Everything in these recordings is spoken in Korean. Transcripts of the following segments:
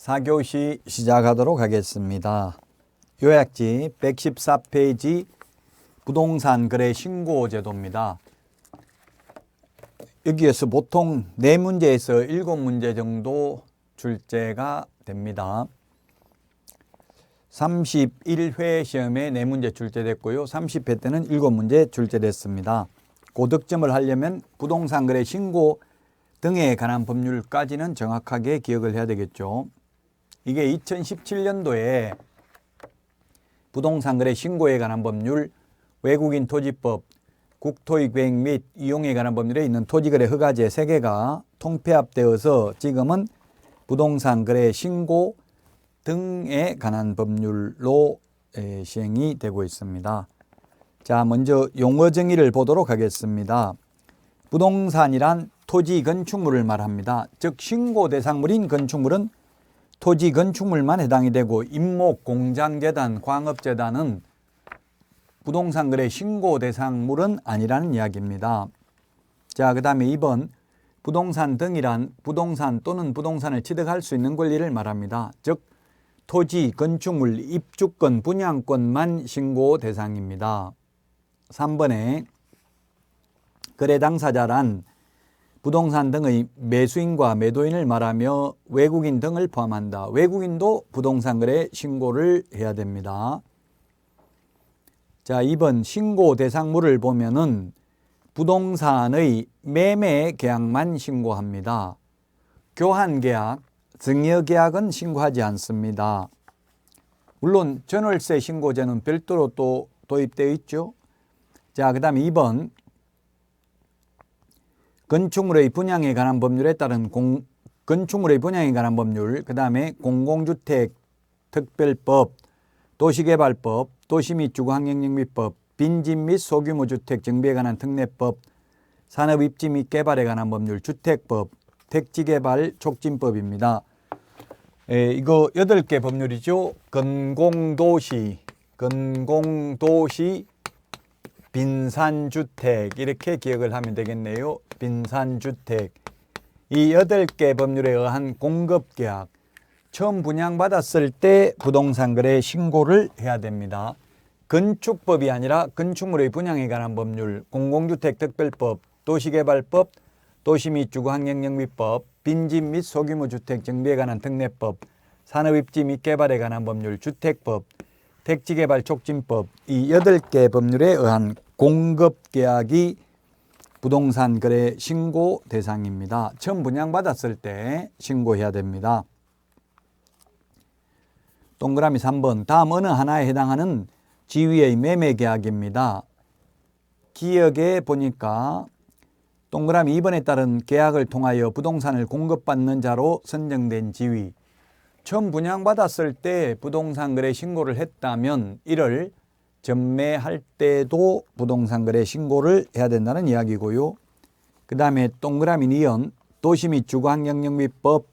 4교시 시작하도록 하겠습니다. 요약지 114페이지 부동산 거래 신고 제도입니다. 여기에서 보통 4문제에서 7문제 정도 출제가 됩니다. 31회 시험에 4문제 출제됐고요. 30회 때는 7문제 출제됐습니다. 고득점을 하려면 부동산 거래 신고 등에 관한 법률까지는 정확하게 기억을 해야 되겠죠. 이게 2017년도에 부동산 거래 신고에 관한 법률, 외국인 토지법, 국토의 계획 및 이용에 관한 법률에 있는 토지거래 허가제 3개가 통폐합되어서 지금은 부동산 거래 신고 등에 관한 법률로 시행이 되고 있습니다. 자, 먼저 용어 정의를 보도록 하겠습니다. 부동산이란 토지 건축물을 말합니다. 즉 신고 대상물인 건축물은 토지 건축물만 해당이 되고 임목, 공장재단, 광업재단은 부동산 거래 신고 대상물은 아니라는 이야기입니다. 자, 그 다음에 2번 부동산 등이란 부동산 또는 부동산을 취득할 수 있는 권리를 말합니다. 즉 토지, 건축물, 입주권, 분양권만 신고 대상입니다. 3번에 거래 당사자란 부동산 등의 매수인과 매도인을 말하며 외국인 등을 포함한다. 외국인도 부동산 거래 신고를 해야 됩니다. 자, 2번 신고 대상물을 보면은 부동산의 매매 계약만 신고합니다. 교환 계약, 증여 계약은 신고하지 않습니다. 물론 전월세 신고제는 별도로 또 도입되어 있죠. 자, 그 다음에 2번 건축물의 분양에 관한 법률에 따른 건축물의 분양에 관한 법률, 그 다음에 공공주택 특별법, 도시개발법, 도시 및 주거환경영미법, 빈집 및 소규모 주택 정비에 관한 특례법, 산업입지 및 개발에 관한 법률, 주택법, 택지개발 촉진법입니다. 이거 8개 법률이죠. 건공도시, 빈산주택 이렇게 기억을 하면 되겠네요. 빈산주택. 이 8개 법률에 의한 공급계약, 처음 분양받았을 때 부동산 거래 신고를 해야 됩니다. 건축법이 아니라 건축물의 분양에 관한 법률, 공공주택 특별법, 도시개발법, 도시 및 주거환경영미법, 빈집 및 소규모 주택 정비에 관한 특례법, 산업입지 및 개발에 관한 법률, 주택법, 택지개발 촉진법, 이 8개 법률에 의한 공급계약이 부동산 거래 신고 대상입니다. 처음 분양받았을 때 신고해야 됩니다. 동그라미 3번 다음 어느 하나에 해당하는 지위의 매매계약입니다. 기역에 보니까 동그라미 2번에 따른 계약을 통하여 부동산을 공급받는 자로 선정된 지위, 처음 분양받았을 때 부동산 거래 신고를 했다면 이를 전매할 때도 부동산 거래 신고를 해야 된다는 이야기고요. 그 다음에 동그라미 2번 도시 및 주거환경영미법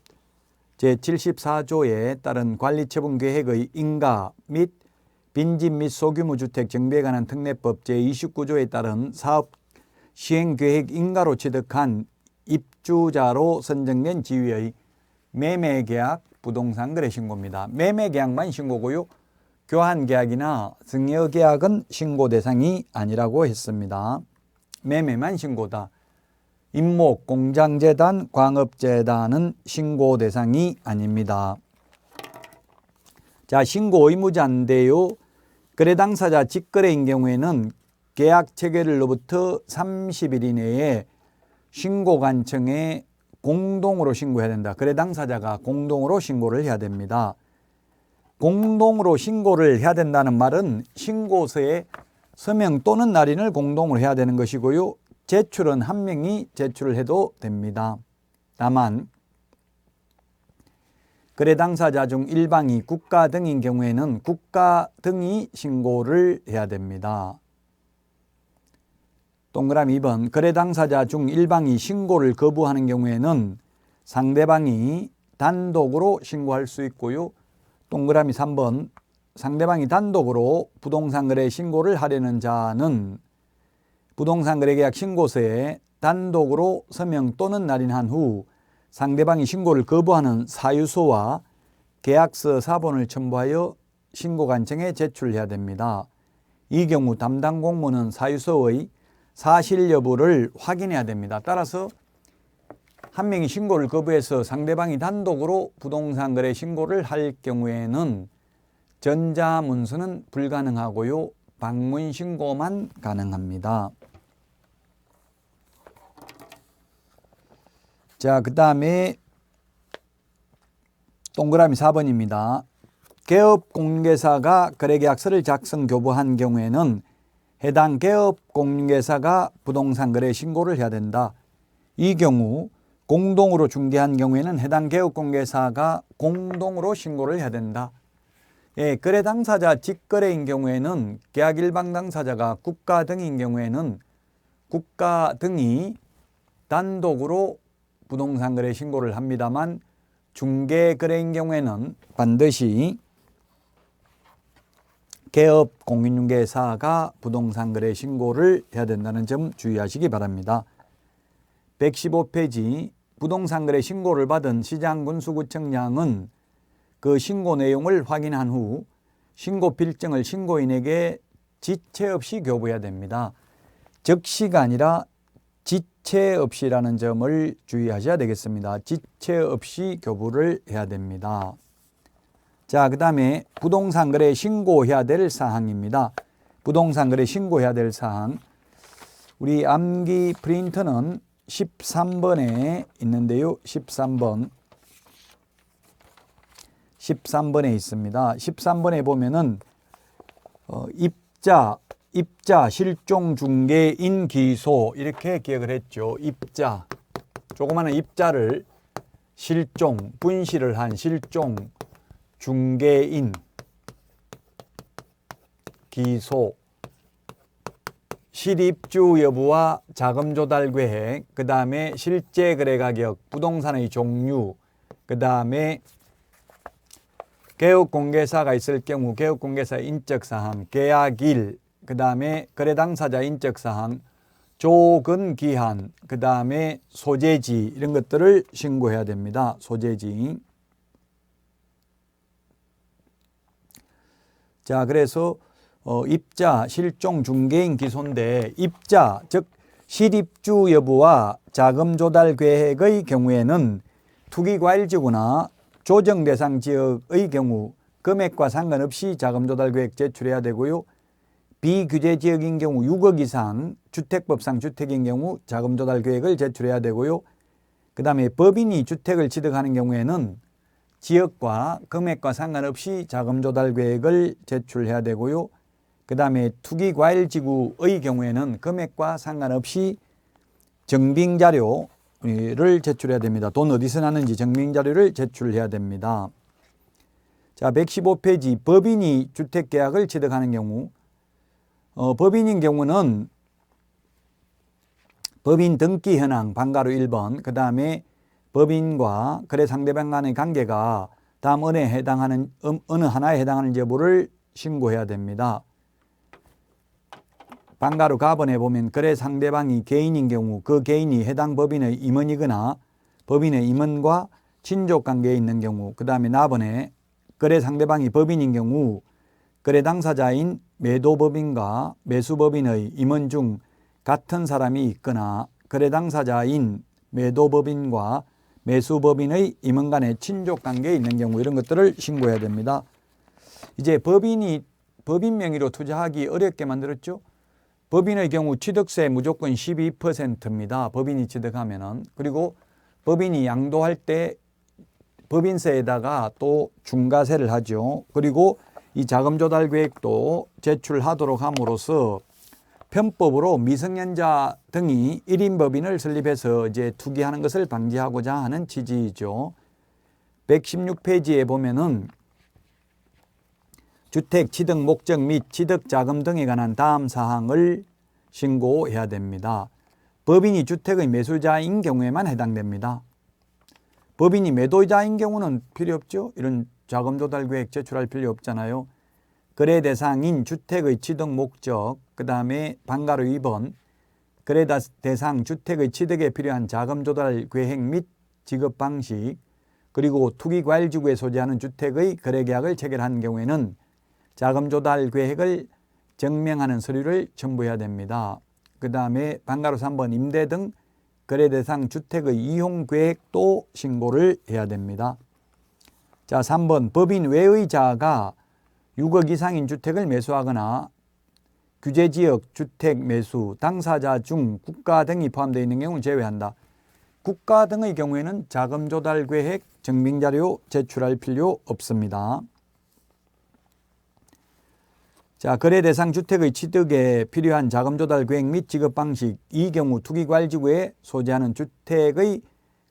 제74조에 따른 관리처분계획의 인가 및 빈집 및 소규모 주택 정비에 관한 특례법 제29조에 따른 사업 시행계획 인가로 취득한 입주자로 선정된 지위의 매매계약 부동산 거래 신고입니다. 매매계약만 신고고요. 교환계약이나 증여계약은 신고 대상이 아니라고 했습니다. 매매만 신고다. 임목, 공장재단, 광업재단은 신고 대상이 아닙니다. 자, 신고 의무자인데요. 거래 당사자 직거래인 경우에는 계약 체결일로부터 30일 이내에 신고관청에 공동으로 신고해야 된다. 거래 당사자가 공동으로 신고를 해야 됩니다. 공동으로 신고를 해야 된다는 말은 신고서에 서명 또는 날인을 공동으로 해야 되는 것이고요. 제출은 한 명이 제출을 해도 됩니다. 다만 거래 당사자 중 일방이 국가 등인 경우에는 국가 등이 신고를 해야 됩니다. 동그라미 2번 거래 당사자 중 일방이 신고를 거부하는 경우에는 상대방이 단독으로 신고할 수 있고요. 동그라미 3번 상대방이 단독으로 부동산 거래 신고를 하려는 자는 부동산 거래계약 신고서에 단독으로 서명 또는 날인한 후 상대방이 신고를 거부하는 사유서와 계약서 사본을 첨부하여 신고관청에 제출해야 됩니다. 이 경우 담당 공무원은 사유서의 사실 여부를 확인해야 됩니다. 따라서 한 명이 신고를 거부해서 상대방이 단독으로 부동산 거래 신고를 할 경우에는 전자문서는 불가능하고요. 방문 신고만 가능합니다. 자, 그 다음에 동그라미 4번입니다. 개업공개사가 거래계약서를 작성 교부한 경우에는 해당 개업공개사가 부동산 거래 신고를 해야 된다. 이 경우 공동으로 중개한 경우에는 해당 개업공개사가 공동으로 신고를 해야 된다. 예, 거래 당사자 직거래인 경우에는 계약 일방 당사자가 국가 등인 경우에는 국가 등이 단독으로 부동산 거래 신고를 합니다만 중개 거래인 경우에는 반드시 개업 공인중개사가 부동산 거래 신고를 해야 된다는 점 주의하시기 바랍니다. 115페이지 부동산 거래 신고를 받은 시장군수구청장은 그 신고 내용을 확인한 후 신고 필증을 신고인에게 지체 없이 교부해야 됩니다. 즉시가 아니라 지체 없이라는 점을 주의하셔야 되겠습니다. 지체 없이 교부를 해야 됩니다. 자, 그 다음에 부동산 거래 신고해야 될 사항입니다. 부동산 거래 신고해야 될 사항. 우리 암기 프린터는 13번에 있는데요. 13번에 있습니다. 13번에 보면은 입자, 실종, 중개인, 기소 이렇게 기억을 했죠. 입자, 조그마한 입자를 실종, 분실을 한 실종, 중개인, 기소, 실입주 여부와 자금 조달 계획, 그 다음에 실제 거래 가격, 부동산의 종류, 그 다음에 개업공개사가 있을 경우 개업공개사 인적사항, 계약일, 그 다음에 거래 당사자 인적사항, 조건기한, 그 다음에 소재지 이런 것들을 신고해야 됩니다. 소재지. 자, 그래서 입자, 실종, 중개인, 기소인데 입자, 즉 실입주 여부와 자금 조달 계획의 경우에는 투기과일지구나 조정 대상 지역의 경우 금액과 상관없이 자금 조달 계획 제출해야 되고요. 비규제 지역인 경우 6억 이상 주택법상 주택인 경우 자금 조달 계획을 제출해야 되고요. 그 다음에 법인이 주택을 취득하는 경우에는 지역과 금액과 상관없이 자금 조달 계획을 제출해야 되고요. 그 다음에 투기과일지구의 경우에는 금액과 상관없이 증빙자료를 제출해야 됩니다. 돈 어디서 나는지 증빙자료를 제출해야 됩니다. 자, 115페이지 법인이 주택계약을 취득하는 경우 법인인 경우는 법인 등기 현황 방가로 1번, 그 다음에 법인과 거래 상대방 간의 관계가 다음 어느 하나에 해당하는 여부를 신고해야 됩니다. 방가로 가번에 보면 거래 상대방이 개인인 경우 그 개인이 해당 법인의 임원이거나 법인의 임원과 친족관계에 있는 경우, 그 다음에 나번에 거래 상대방이 법인인 경우 거래 당사자인 매도법인과 매수법인의 임원 중 같은 사람이 있거나 거래 당사자인 매도법인과 매수법인의 임원 간의 친족관계에 있는 경우 이런 것들을 신고해야 됩니다. 이제 법인이 법인 명의로 투자하기 어렵게 만들었죠. 법인의 경우 취득세 무조건 12%입니다. 법인이 취득하면은. 그리고 법인이 양도할 때 법인세에다가 또 중과세를 하죠. 그리고 이 자금 조달 계획도 제출하도록 함으로써 편법으로 미성년자 등이 1인 법인을 설립해서 이제 투기하는 것을 방지하고자 하는 취지이죠. 116페이지에 보면은 주택 취득 목적 및 취득 자금 등에 관한 다음 사항을 신고해야 됩니다. 법인이 주택의 매수자인 경우에만 해당됩니다. 법인이 매도자인 경우는 필요 없죠. 이런 자금 조달 계획 제출할 필요 없잖아요. 거래 대상인 주택의 취득 목적, 그 다음에 방가로 2번 거래 대상 주택의 취득에 필요한 자금 조달 계획 및 지급 방식, 그리고 투기과열지구에 소재하는 주택의 거래계약을 체결한 경우에는 자금조달 계획을 증명하는 서류를 첨부해야 됩니다. 그 다음에 방가로 3번 임대 등 거래대상 주택의 이용계획도 신고를 해야 됩니다. 자, 3번 법인 외의 자가 6억 이상인 주택을 매수하거나 규제지역 주택 매수 당사자 중 국가 등이 포함되어 있는 경우는 제외한다. 국가 등의 경우에는 자금조달계획 증빙자료 제출할 필요 없습니다. 자, 거래 대상 주택의 취득에 필요한 자금조달계획 및 지급방식, 이 경우 투기과열지구에 소재하는 주택의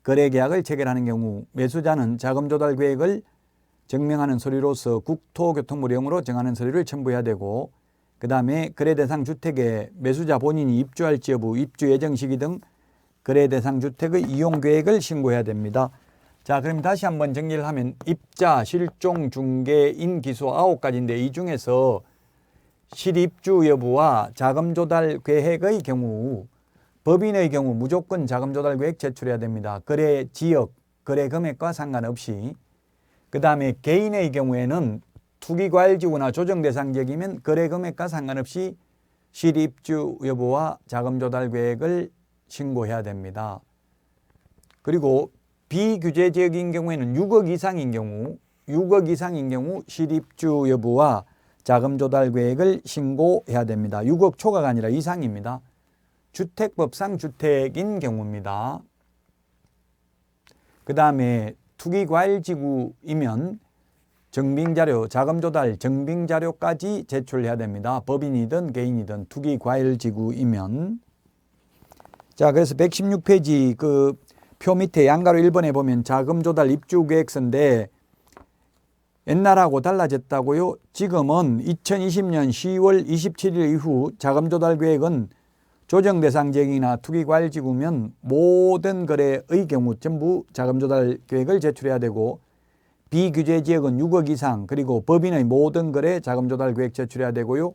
거래계약을 체결하는 경우 매수자는 자금조달계획을 증명하는 서류로서 국토교통부령으로 정하는 서류를 첨부해야 되고, 그 다음에 거래 대상 주택에 매수자 본인이 입주할지 여부, 입주 예정 시기 등 거래 대상 주택의 이용 계획을 신고해야 됩니다. 자, 그럼 다시 한번 정리를 하면 입자, 실종, 중개인, 기소 9가지인데 이 중에서 실입주 여부와 자금조달 계획의 경우, 법인의 경우 무조건 자금조달 계획 제출해야 됩니다. 거래 지역, 거래 금액과 상관없이. 그 다음에 개인의 경우에는 투기과열지구나 조정대상 지역이면 거래 금액과 상관없이 실입주 여부와 자금조달 계획을 신고해야 됩니다. 그리고 비규제 지역인 경우에는 6억 이상인 경우 실입주 여부와 자금조달 계획을 신고해야 됩니다. 6억 초과가 아니라 이상입니다. 주택법상 주택인 경우입니다. 그 다음에 투기과열지구이면 증빙자료, 자금조달 증빙자료까지 제출해야 됩니다. 법인이든 개인이든 투기과열지구이면. 자, 그래서 116페이지 그 표 밑에 양가로 1번에 보면 자금조달 입주계획서인데 옛날하고 달라졌다고요? 지금은 2020년 10월 27일 이후 자금조달 계획은 조정대상 지역이나 투기과열지구면 모든 거래의 경우 전부 자금조달 계획을 제출해야 되고, 비규제 지역은 6억 이상, 그리고 법인의 모든 거래 자금조달 계획 제출해야 되고요.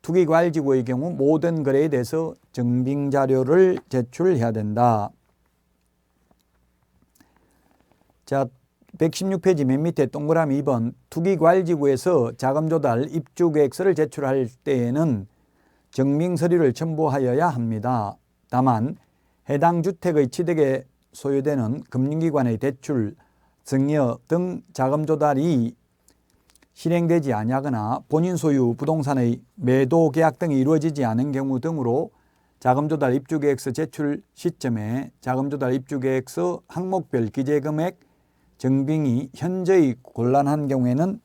투기과열지구의 경우 모든 거래에 대해서 증빙자료를 제출해야 된다. 자, 116페이지 맨 밑에 동그라미 2번 투기과열지구에서 자금조달 입주계획서를 제출할 때에는 증빙서류를 첨부하여야 합니다. 다만 해당 주택의 취득에 소요되는 금융기관의 대출, 증여 등 자금조달이 실행되지 아니하거나 본인 소유 부동산의 매도 계약 등이 이루어지지 않은 경우 등으로 자금조달 입주계획서 제출 시점에 자금조달 입주계획서 항목별 기재금액 증빙이 현저히 곤란한 경우에는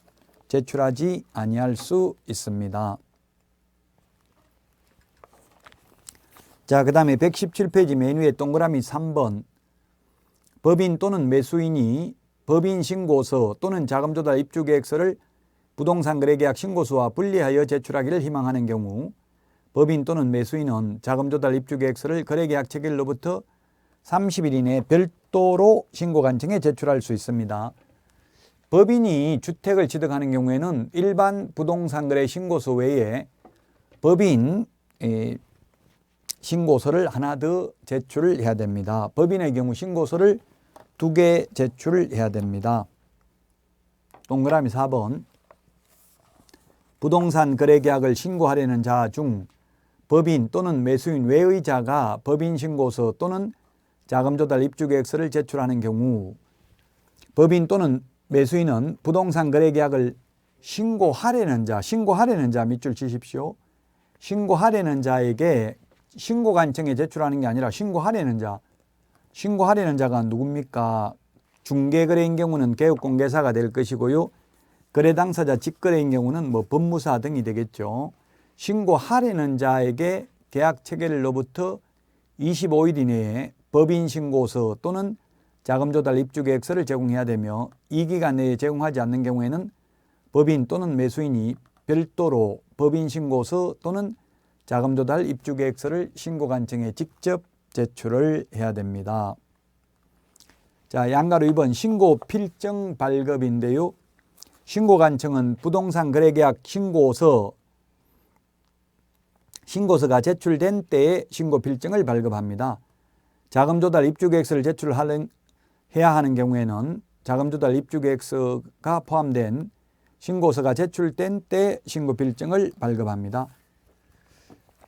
제출하지 아니할 수 있습니다. 자, 그 다음에 117페이지 맨 위에 동그라미 3번 법인 또는 매수인이 법인 신고서 또는 자금조달 입주계획서를 부동산 거래계약 신고서와 분리하여 제출하기를 희망하는 경우 법인 또는 매수인은 자금조달 입주계획서를 거래계약 체결로부터 30일 이내에 별도로 신고관청에 제출할 수 있습니다. 법인이 주택을 취득하는 경우에는 일반 부동산 거래 신고서 외에 법인 신고서를 하나 더 제출해야 됩니다. 법인의 경우 신고서를 2개 제출해야 됩니다. 동그라미 4번 부동산 거래계약을 신고하려는 자 중 법인 또는 매수인 외의 자가 법인 신고서 또는 자금조달 입주계획서를 제출하는 경우 법인 또는 매수인은 부동산 거래계약을 신고하려는 자 밑줄 치십시오. 신고하려는 자에게 신고관청에 제출하는 게 아니라 신고하려는 자가 누굽니까? 중개거래인 경우는 개업공개사가 될 것이고요. 거래 당사자 직거래인 경우는 법무사 등이 되겠죠. 신고하려는 자에게 계약 체결로부터 25일 이내에 법인 신고서 또는 자금조달 입주계획서를 제공해야 되며, 이 기간 내에 제공하지 않는 경우에는 법인 또는 매수인이 별도로 법인 신고서 또는 자금조달 입주계획서를 신고관청에 직접 제출을 해야 됩니다. 자, 양가로 2번 신고 필정 발급인데요. 신고관청은 부동산 거래계약 신고서가 제출된 때에 신고 필정을 발급합니다. 자금조달 입주계획서를 제출해야 하는 경우에는 자금 조달 입주 계획서가 포함된 신고서가 제출된 때 신고 필증을 발급합니다.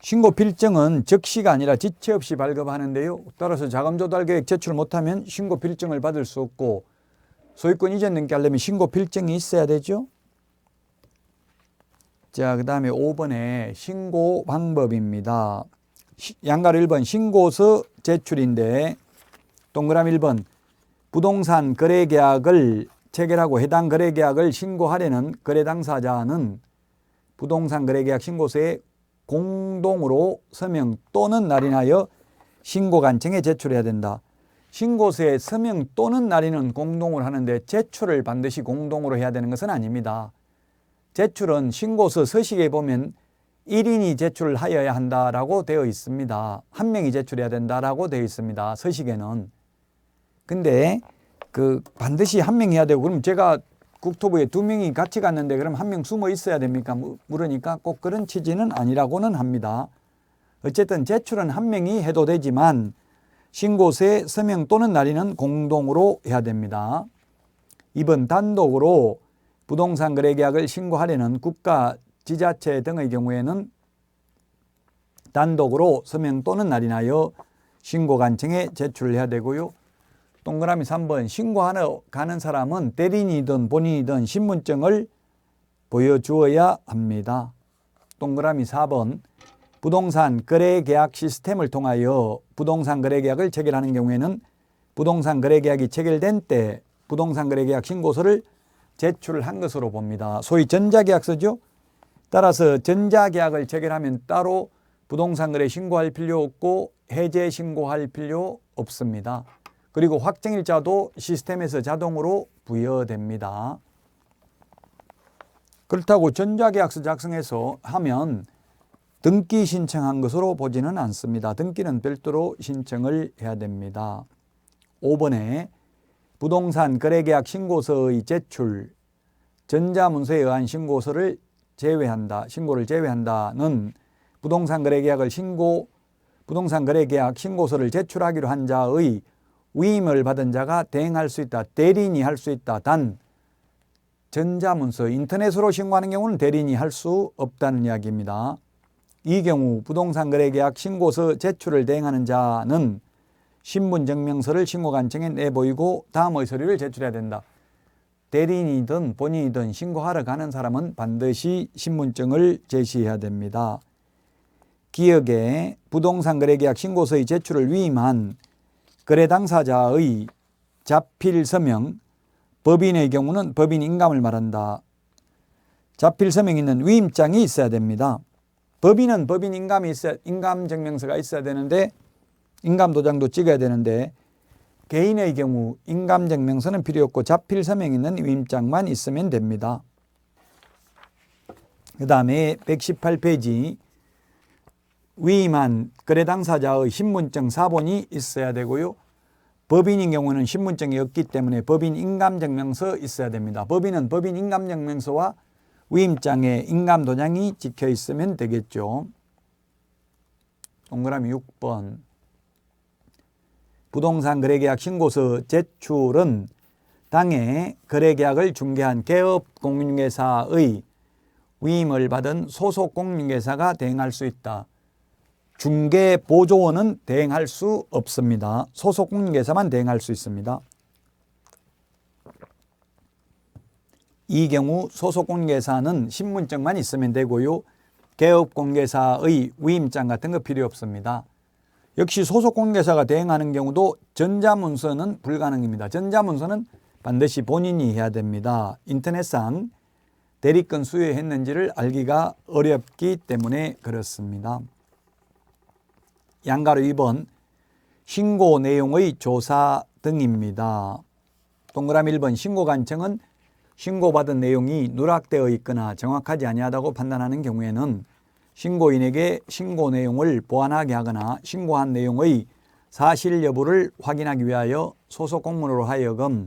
신고 필증은 즉시가 아니라 지체 없이 발급하는데요. 따라서 자금 조달 계획 제출 못하면 신고 필증을 받을 수 없고 소유권 이전 등기하려면 신고 필증이 있어야 되죠. 자, 그 다음에 5번에 신고 방법입니다. 양가로 1번 신고서 제출인데 동그라미 1번 부동산 거래계약을 체결하고 해당 거래계약을 신고하려는 거래 당사자는 부동산 거래계약 신고서에 공동으로 서명 또는 날인하여 신고관청에 제출해야 된다. 신고서에 서명 또는 날인은 공동으로 하는데 제출을 반드시 공동으로 해야 되는 것은 아닙니다. 제출은 신고서 서식에 보면 1인이 제출을 하여야 한다라고 되어 있습니다. 한 명이 제출해야 된다라고 되어 있습니다. 서식에는. 근데 반드시 한 명 해야 되고, 그럼 제가 국토부에 2명이 같이 갔는데 그럼 한 명 숨어 있어야 됩니까? 물으니까 꼭 그런 취지는 아니라고는 합니다. 어쨌든 제출은 한 명이 해도 되지만 신고서에 서명 또는 날인은 공동으로 해야 됩니다. 2번 단독으로 부동산 거래계약을 신고하려는 국가, 지자체 등의 경우에는 단독으로 서명 또는 날인하여 신고관청에 제출을 해야 되고요. 동그라미 3번 신고하러 가는 사람은 대리인이든 본인이든 신분증을 보여주어야 합니다. 동그라미 4번 부동산 거래계약 시스템을 통하여 부동산 거래계약을 체결하는 경우에는 부동산 거래계약이 체결된 때 부동산 거래계약 신고서를 제출을 한 것으로 봅니다. 소위 전자계약서죠. 따라서 전자계약을 체결하면 따로 부동산 거래 신고할 필요 없고 해제 신고할 필요 없습니다. 그리고 확정일자도 시스템에서 자동으로 부여됩니다. 그렇다고 전자계약서 작성해서 하면 등기 신청한 것으로 보지는 않습니다. 등기는 별도로 신청을 해야 됩니다. 5번에 부동산 거래계약 신고서의 제출, 전자문서에 의한 신고를 제외한다는 부동산 거래계약 신고서를 제출하기로 한 자의 위임을 받은 자가 대행할 수 있다. 대리인이 할 수 있다. 단 전자문서, 인터넷으로 신고하는 경우는 대리인이 할 수 없다는 이야기입니다. 이 경우 부동산 거래계약 신고서 제출을 대행하는 자는 신분증명서를 신고관청에 내보이고 다음의 서류를 제출해야 된다. 대리인이든 본인이든 신고하러 가는 사람은 반드시 신분증을 제시해야 됩니다. 기억에 부동산 거래계약 신고서의 제출을 위임한 거래 당사자의 자필 서명, 법인의 경우는 법인 인감을 말한다. 자필 서명이 있는 위임장이 있어야 됩니다. 법인은 법인 인감이 있어야, 인감 증명서가 있어야 되는데 인감 도장도 찍어야 되는데 개인의 경우 인감 증명서는 필요 없고 자필 서명 있는 위임장만 있으면 됩니다. 그 다음에 118페이지 위임한 거래 당사자의 신분증 사본이 있어야 되고요. 법인인 경우는 신분증이 없기 때문에 법인 인감증명서 있어야 됩니다. 법인은 법인 인감증명서와 위임장에 인감도장이 찍혀 있으면 되겠죠. 동그라미 6번 부동산 거래계약 신고서 제출은 당해 거래계약을 중개한 개업공인중개사의 위임을 받은 소속공인중개사가 대행할 수 있다. 중개보조원은 대행할 수 없습니다. 소속공인중개사만 대행할 수 있습니다. 이 경우 소속공인중개사는 신분증만 있으면 되고요. 개업공개사의 위임장 같은 거 필요 없습니다. 역시 소속공인중개사가 대행하는 경우도 전자문서는 불가능입니다. 전자문서는 반드시 본인이 해야 됩니다. 인터넷상 대리권 수여했는지를 알기가 어렵기 때문에 그렇습니다. 양가로 2번 신고 내용의 조사 등입니다. 동그라미 1번 신고관청은 신고받은 내용이 누락되어 있거나 정확하지 아니하다고 판단하는 경우에는 신고인에게 신고 내용을 보완하게 하거나 신고한 내용의 사실 여부를 확인하기 위하여 소속 공무원으로 하여금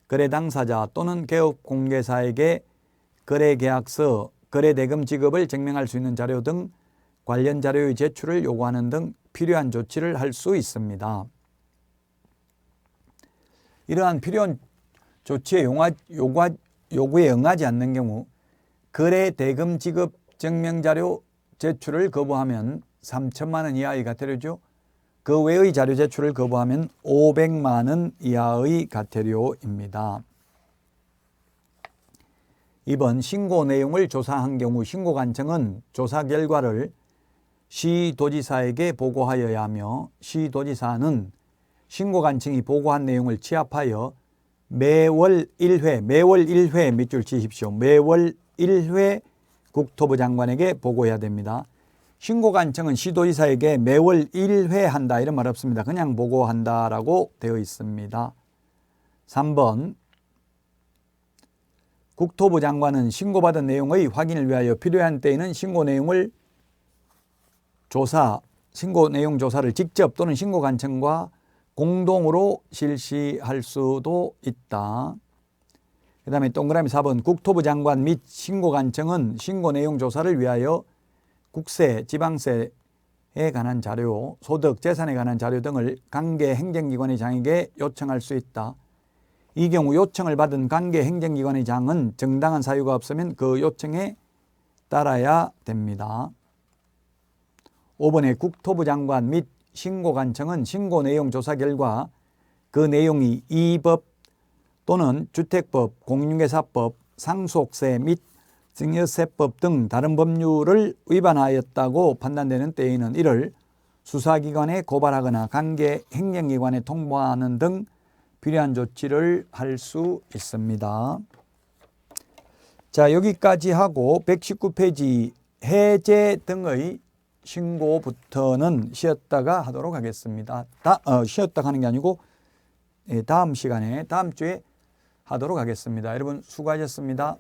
거래 당사자 또는 개업공개사에게 거래계약서, 거래대금 지급을 증명할 수 있는 자료 등 관련 자료의 제출을 요구하는 등 필요한 조치를 할 수 있습니다. 이러한 필요한 조치의 요구에 응하지 않는 경우 거래 대금 지급 증명자료 제출을 거부하면 3천만 원 이하의 과태료죠. 그 외의 자료 제출을 거부하면 500만 원 이하의 과태료입니다. 2번 신고 내용을 조사한 경우 신고관청은 조사 결과를 시도지사에게 보고하여야 하며 시도지사는 신고관청이 보고한 내용을 취합하여 매월 1회 밑줄 치십시오. 매월 1회 국토부 장관에게 보고해야 됩니다. 신고관청은 시도지사에게 매월 1회 한다 이런 말 없습니다. 그냥 보고한다라고 되어 있습니다. 3번 국토부 장관은 신고받은 내용의 확인을 위하여 필요한 때에는 신고 내용 조사를 직접 또는 신고관청과 공동으로 실시할 수도 있다. 그 다음에 동그라미 4번 국토부 장관 및 신고관청은 신고 내용 조사를 위하여 국세, 지방세에 관한 자료, 소득, 재산에 관한 자료 등을 관계 행정기관의 장에게 요청할 수 있다. 이 경우 요청을 받은 관계 행정기관의 장은 정당한 사유가 없으면 그 요청에 따라야 됩니다. 5번에 국토부 장관 및 신고관청은 신고 내용 조사 결과 그 내용이 이 법 또는 주택법, 공인중개사법, 상속세 및 증여세법 등 다른 법률을 위반하였다고 판단되는 때에는 이를 수사기관에 고발하거나 관계 행정기관에 통보하는 등 필요한 조치를 할 수 있습니다. 자, 여기까지 하고 119페이지 해제 등의 신고부터는 쉬었다가 하도록 하겠습니다. 쉬었다가 하는 게 아니고 다음 시간에 다음 주에 하도록 하겠습니다. 여러분 수고하셨습니다.